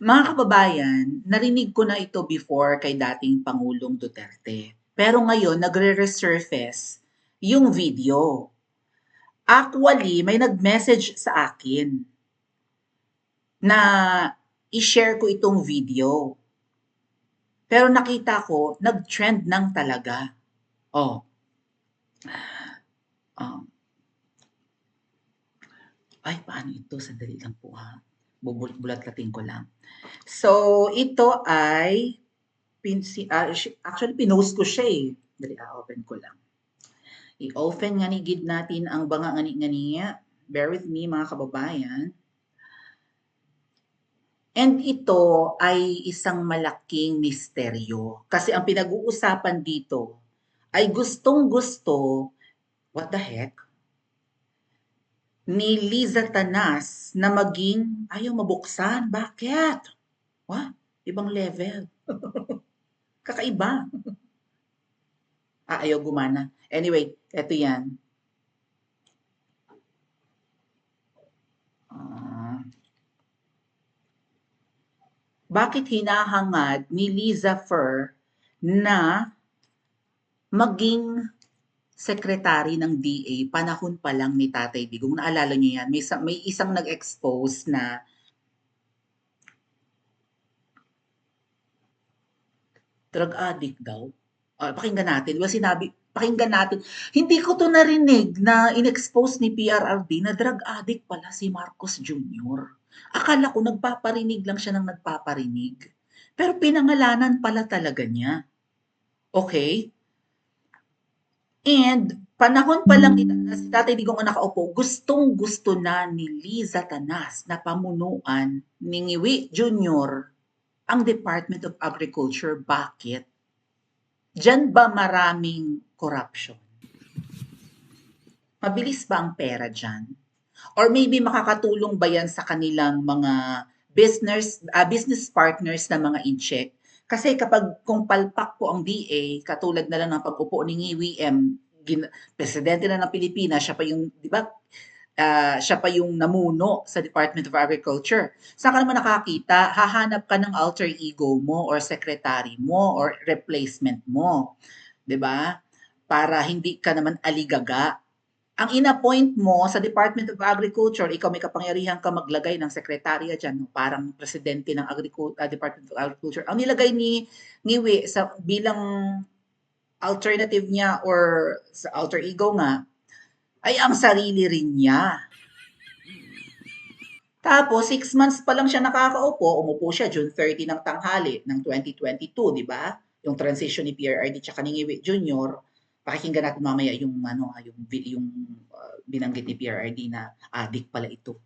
Mga kababayan, narinig ko na ito before kay dating Pangulong Duterte. Pero ngayon, nagre-resurface yung video. Actually, may nag-message sa akin na i-share ko itong video. Pero nakita ko, nag-trend nang talaga. Oh, um, ay, paano ito? Sandali lang po ha. Bubulat-bulatin ko lang. So, ito ay, actually, pinost ko siya eh. Dali, open ko lang. I-open nga ni gid natin ang banga ngani-ngani. Bear with me mga kababayan. And ito ay isang malaking misteryo. Kasi ang pinag-uusapan dito ay gustong-gusto, what the heck, ni Liza Tanas na maging ayaw mabuksan. Bakit? What? Ibang level. Kakaiba. Ayaw gumana. Anyway, eto yan. Bakit hinahangad ni Liza Fer na maging secretary ng DA panahon pa lang ni Tatay Digong? Naalala niyo yan? May isang nag-expose na drug addict daw. Pakinggan natin. Pakinggan natin. Hindi ko to narinig na in-expose ni PRRD na drug addict pala si Marcos Jr. Akala ko nagpaparinig lang siya ng nagpaparinig. Pero pinangalanan pala talaga niya. Okay? And panahon pa lang na si Tatay Digong ang nakaupo, gustong-gusto na ni Liza Tanas na pamunuan ni Ngiwi Jr. ang Department of Agriculture. Bakit? Diyan ba maraming corruption? Mabilis ba ang pera dyan? Or maybe makakatulong ba yan sa kanilang mga business partners na mga in-check? Kasi kapag kung palpak po ang DA, katulad na lang ng pag-upo ni Ngiwi presidente na ng Pilipinas, siya pa yung, di ba, siya pa yung namuno sa Department of Agriculture. Saan ka naman nakakita? Hahanap ka ng alter ego mo or secretary mo or replacement mo. 'Di ba? Para hindi ka naman aligaga. Ang inappoint mo sa Department of Agriculture, ikaw may kapangyarihan ka maglagay ng sekretarya dyan, parang presidente ng Department of Agriculture. Ang nilagay ni Ngiwi bilang alternative niya or sa alter ego nga, ay ang sarili rin niya. Tapos, 6 months pa lang siya nakakaupo, umupo siya June 30 ng tanghali ng 2022, di ba? Yung transition ni PRRD tsaka ni Ngiwi Jr. Pakikinggan natin mamaya yung binanggit ni PRRD na addict pala ito.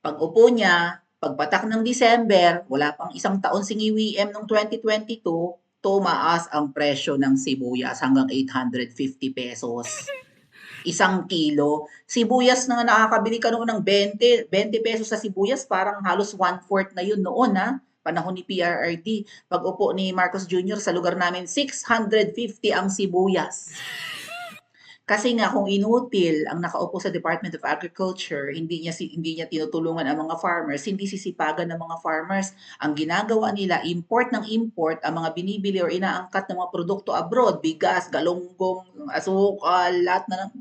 Pag-upo niya, pagpatak ng December, wala pang isang taon si Ngiwi noong 2022, tumaas ang presyo ng sibuyas hanggang 850 pesos. Isang kilo. Sibuyas na nakakabili ka noon ng 20 pesos sa sibuyas, parang halos 1/4 na yun noon ha. Panahon ni PRRD. Pag upo ni Marcos Jr. sa lugar namin, 650 ang sibuyas. Kasi nga kung inutil ang nakaupo sa Department of Agriculture, hindi niya tinutulungan ang mga farmers, hindi sisipagan ng mga farmers. Ang ginagawa nila, import ng import ang mga binibili or inaangkat ng mga produkto abroad, bigas, galunggong, asukal, lahat na ng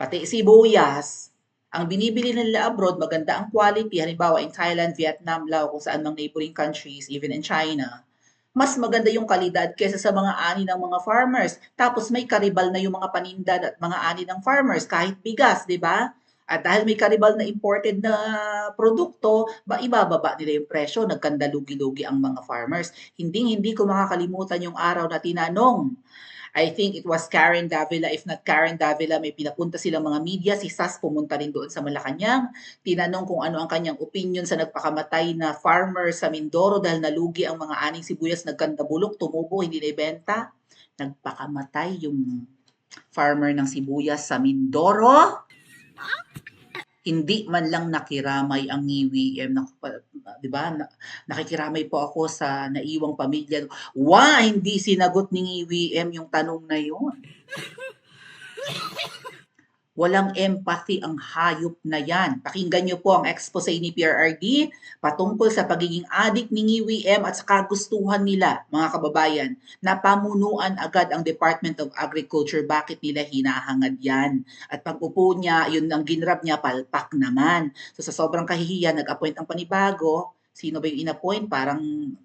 pati sibuyas. Ang binibili nila abroad, maganda ang quality, halimbawa in Thailand, Vietnam, Laos, kung saan mang neighboring countries, even in China, mas maganda yung kalidad kaysa sa mga ani ng mga farmers. Tapos may karibal na yung mga paninda at mga ani ng farmers, kahit bigas, di ba? At dahil may karibal na imported na produkto, ibababa nila yung presyo, nagkandalugi-lugi ang mga farmers. Hindi ko makakalimutan yung araw na tinanong, I think it was Karen Davila, if not Karen Davila, may pinapunta silang mga media, si Sas pumunta rin doon sa Malacanang, tinanong kung ano ang kanyang opinion sa nagpakamatay na farmer sa Mindoro dahil nalugi ang mga aning sibuyas, nagkandabulok, tumubo, hindi naibenta. Nagpakamatay yung farmer ng sibuyas sa Mindoro. Hindi man lang nakiramay ang Ngiwi, di ba? Nakikiramay po ako sa naiwang pamilya. Hindi sinagot ni Ngiwi yung tanong na yun. Walang empathy ang hayop na yan. Pakinggan niyo po ang expose ni PRRD patungkol sa pagiging adik ni Ngiwi M at sa kagustuhan nila, mga kababayan, na pamunuan agad ang Department of Agriculture. Bakit nila hinahangad yan? At pag-upo niya, yun ang ginrab niya, palpak naman. So sa sobrang kahihiyan, nag-appoint ang panibago. Sino ba yung in-appoint? Parang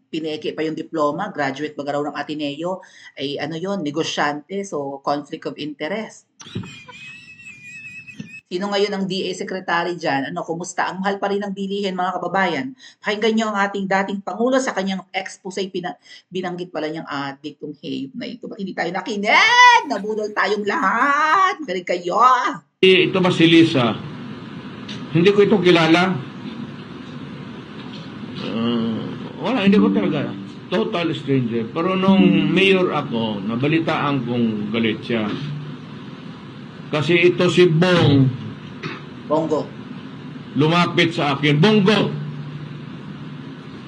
pineke pa yung diploma, graduate ba raw ng Ateneo, ay ano yon, negosyante, so conflict of interest. Sino ngayon ang DA Secretary dyan? Ano, kumusta? Ang mahal pa rin ng bilihin, mga kababayan. Pakinggan nyo ang ating dating Pangulo sa kanyang expose. Binanggit pala niyang adik tong hayop na ito. Ba't hindi tayo nakinig? Nabudol tayong lahat. Galing kayo. Ito ba si Lisa? Hindi ko ito kilala. Wala, hindi ko talaga. Total stranger. Pero nung mayor ako, nabalitaan kong galit siya. Kasi ito si Bongo. lumapit sa akin. Bongo!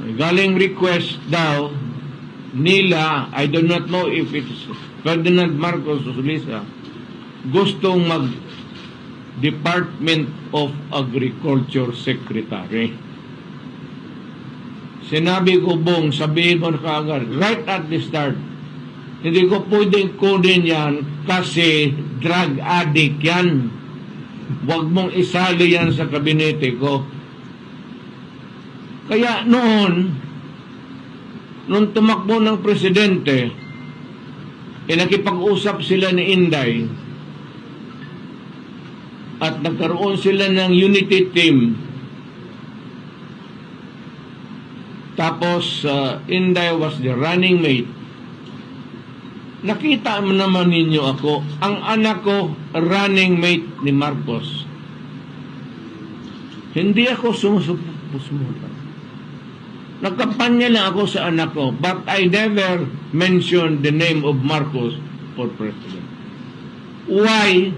May galing request daw nila, I do not know if it's Ferdinand Marcos o Lisa, gustong mag Department of Agriculture Secretary. Sinabi ko, Bong, sabihin mo na kaagad, right at the start, hindi ko pwedeng kunin yan kasi drug addict yan. Huwag mong isali yan sa kabinete ko. Kaya noon, nung tumakbo ng presidente, nakipag-usap sila ni Inday at nagkaroon sila ng unity team. Tapos, Inday was the running mate. Nakita mo naman ninyo ako, ang anak ko, running mate ni Marcos. Hindi ako sumusuporta. Nagkampanya lang ako sa anak ko, but I never mentioned the name of Marcos for president. Why?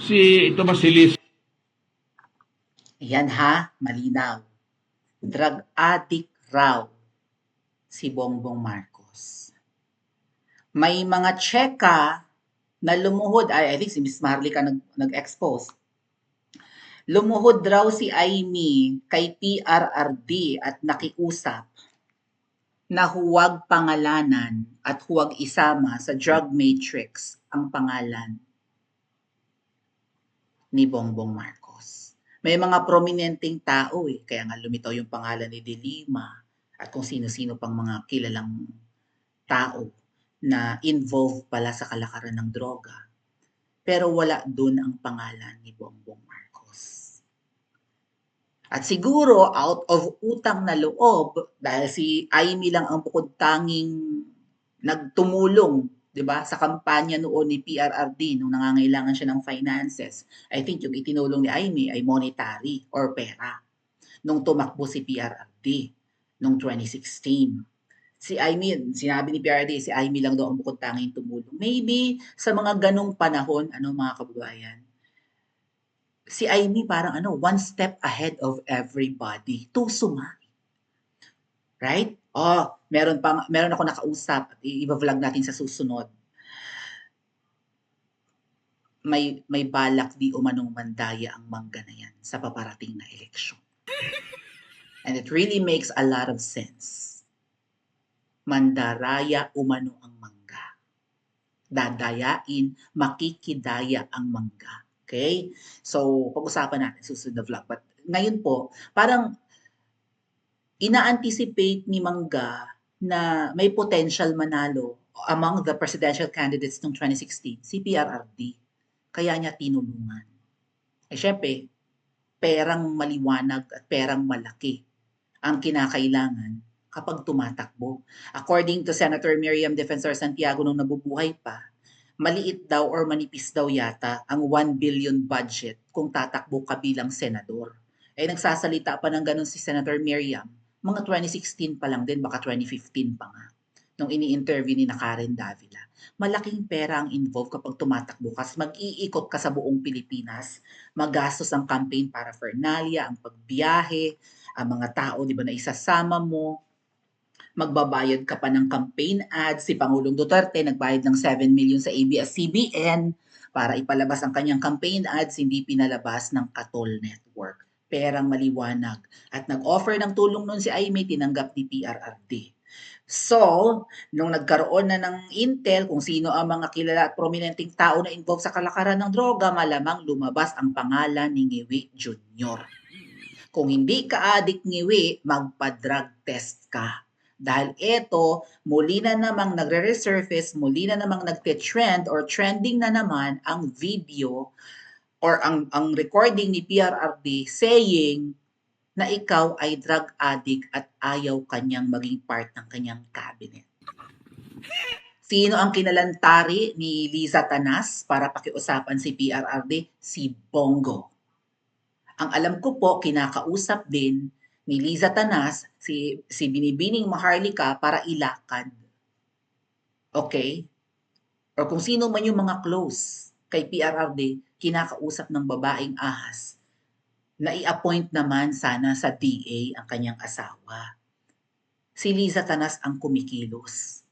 Ito ba si Liz? Yan ha, malinaw. Drug addict raw si Bongbong Marcos. May mga tseka na lumuhod, I think si Miss Marlica nag-expose. Lumuhod raw si Amy kay PRRD at nakiusap na huwag pangalanan at huwag isama sa drug matrix ang pangalan ni Bongbong Marcos. May mga prominenteng tao kaya nga lumitaw yung pangalan ni De Lima at kung sino-sino pang mga kilalang tao na involved pala sa kalakaran ng droga. Pero wala dun ang pangalan ni Bongbong Marcos. At siguro, out of utang na loob, dahil si Amy lang ang bukod tanging nagtumulong, di ba, sa kampanya noon ni PRRD nung nangangailangan siya ng finances. I think yung itinulong ni Amy ay monetary or pera nung tumakbo si PRRD nung 2016. Si Amy, sinabi ni PRRD, si Amy lang daw ang bukod tanging tumulong. Maybe sa mga ganong panahon, mga kababayan, si Amy parang one step ahead of everybody. Tusuma. Right? Meron ako nakausap at i-vlog natin sa susunod. May balak di umanong mandaya ang mangga na yan sa paparating na eleksyon. And it really makes a lot of sense. Mandaraya umano ang mangga. Dadayain, makikidaya ang mangga. Okay? So, pag-usapan natin susunod na vlog. But ngayon po, parang ina-anticipate ni Mangga na may potential manalo among the presidential candidates noong 2016, si PRRD. Kaya niya tinulungan. Syempre, perang maliwanag at perang malaki ang kinakailangan kapag tumatakbo. According to Senator Miriam Defensor Santiago nung nabubuhay pa, maliit daw or manipis daw yata ang 1 billion budget kung tatakbo ka bilang senador. Nagsasalita pa ng ganun si Senator Miriam, mga 2016 pa lang din, baka 2015 pa nga, nung ini-interview ni Karen Davila. Malaking pera ang involved kapag tumatakbo ka, mag-iikot ka sa buong Pilipinas, magastos ang campaign paraphernalia, ang pagbiyahe, ang mga tao, di ba, na isasama mo, magbabayad ka pa ng campaign ads. Si Pangulong Duterte nagbayad ng 7 million sa ABS-CBN para ipalabas ang kanyang campaign ads, hindi pinalabas ng Katol Network. Perang maliwanag. At nag-offer ng tulong nun si Aimee, tinanggap ni PRRD. So, nung nagkaroon na ng intel kung sino ang mga kilala at prominenteng tao na involved sa kalakaran ng droga, malamang lumabas ang pangalan ni Ngiwi Jr. Kung hindi ka adik Ngiwi, magpa-drug test ka. Dahil ito, muli na namang nagre-resurface, muli na namang nagte-trend or trending na naman ang video or ang recording ni PRRD saying na ikaw ay drug addict at ayaw kanyang maging part ng kanyang cabinet. Sino ang kinalantari ni Liza Tanas para pakiusapan si PRRD? Si Bongo. Ang alam ko po, kinakausap din ni Liza Tanas si Binibining Maharlika para ilakad. Okay? Or kung sino man yung mga close kay PRRD, kinakausap ng babaeng ahas na i-appoint naman sana sa DA ang kanyang asawa. Si Liza Tanas ang kumikilos.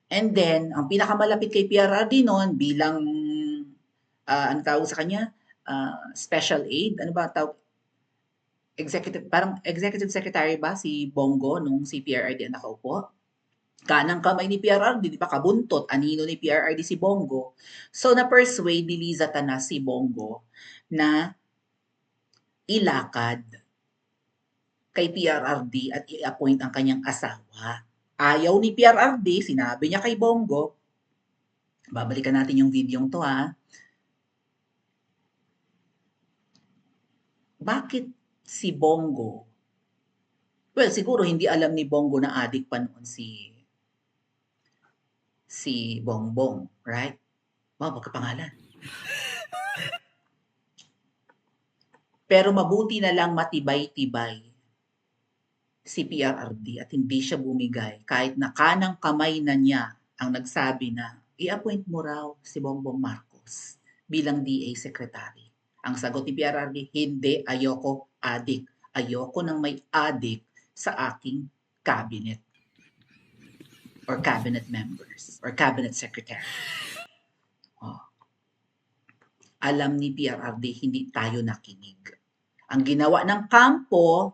And then, ang pinakamalapit kay PRRD noon bilang, ano tawag sa kanya? Special aid? Ano ba tawag? Parang executive secretary ba si Bongo nung si PRRD ang nakaupo? Kanang kamay ni PRRD, di ba? Kabuntot, anino ni PRRD si Bongo. So, na-persuade ni Liza Tanas si Bongo na ilakad kay PRRD at i-appoint ang kanyang asawa. Ayaw ni PRRD, sinabi niya kay Bongo, babalikan natin yung video to ha. Bakit si Bongo? Well, siguro hindi alam ni Bongo na adik pa noon si Bongbong, right? Wow, pagkapangalan. Pero mabuti na lang matibay-tibay si PRRD at hindi siya bumigay kahit na kanang kamay na niya ang nagsabi na i-appoint mo raw si Bongbong Marcos bilang DA Secretary. Ang sagot ni PRRD, hindi, ayoko adik. Ayoko nang may adik sa aking cabinet or cabinet members or cabinet secretary. Oh. Alam ni PRRD, hindi tayo nakinig. Ang ginawa ng kampo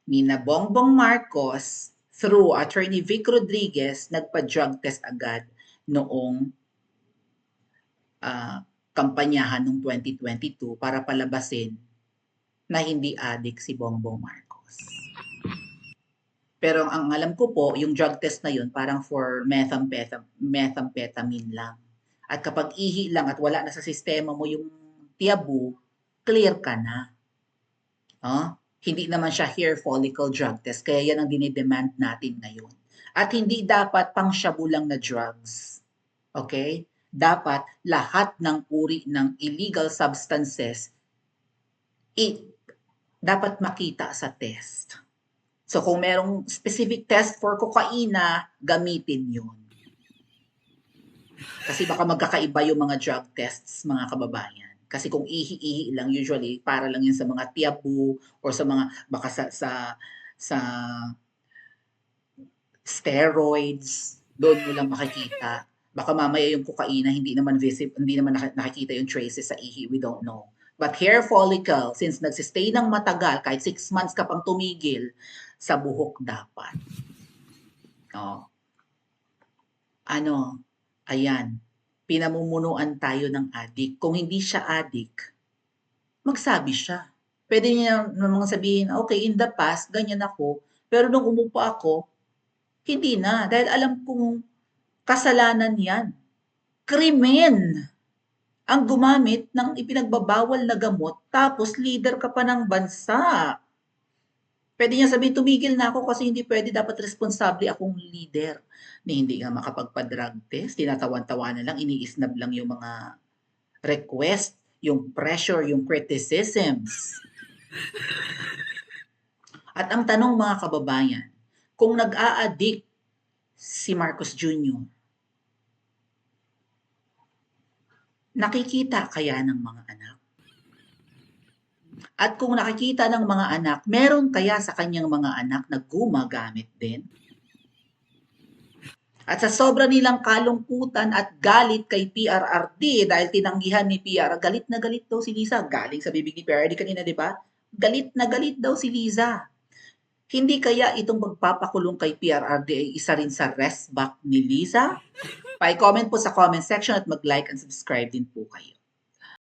ni na Bongbong Marcos through Attorney Vic Rodriguez, nagpa-drug test agad noong kampanyahan noong 2022 para palabasin na hindi adik si Bongbong Marcos. Pero ang alam ko po, yung drug test na yun parang for methamphetamine lang. At kapag ihi lang at wala na sa sistema mo yung tiyabu, clear ka na. Hindi naman siya hair follicle drug test, kaya yan ang dinidemand natin ngayon. At hindi dapat pang shabu lang na drugs. Okay? Dapat lahat ng uri ng illegal substances dapat makita sa test. So kung merong specific test for kokaina, gamitin yun. Kasi baka magkakaiba yung mga drug tests, mga kababayan. Kasi kung ihi-ihi lang, usually, para lang yun sa mga tiyabu or sa mga, baka sa steroids, doon mo lang makikita. Baka mamaya yung kokaina, hindi naman nakikita yung traces sa ihi, we don't know. But hair follicle, since nagsistay ng matagal, kahit 6 months ka pang tumigil, sa buhok dapat. Ayan, pinamumunuan tayo ng adik. Kung hindi siya adik, magsabi siya. Pwede niya namang sabihin, okay, in the past, ganyan ako, pero nung umupa ako, hindi na. Dahil alam kong kasalanan yan. Krimen ang gumamit ng ipinagbabawal na gamot, tapos leader ka pa ng bansa. Pwede niya sabihin, tumigil na ako kasi hindi pwede, dapat responsable akong leader. Hindi nga makapagpa-drug test, tinatawan-tawanan lang, iniisnab lang yung mga request, yung pressure, yung criticisms. At ang tanong mga kababayan, kung nag-a-addict si Marcos Jr., nakikita kaya ng mga anak? At kung nakikita ng mga anak, meron kaya sa kanyang mga anak na gumagamit din? At sa sobra nilang kalungkutan at galit kay PRRD dahil tinanggihan ni galit na galit daw si Liza. Galing sa bibig ni PRRD kanina, di ba? Galit na galit daw si Liza. Hindi kaya itong magpapakulong kay PRRD ay isa rin sa rest back ni Liza? Pa-comment po sa comment section at mag-like and subscribe din po kayo.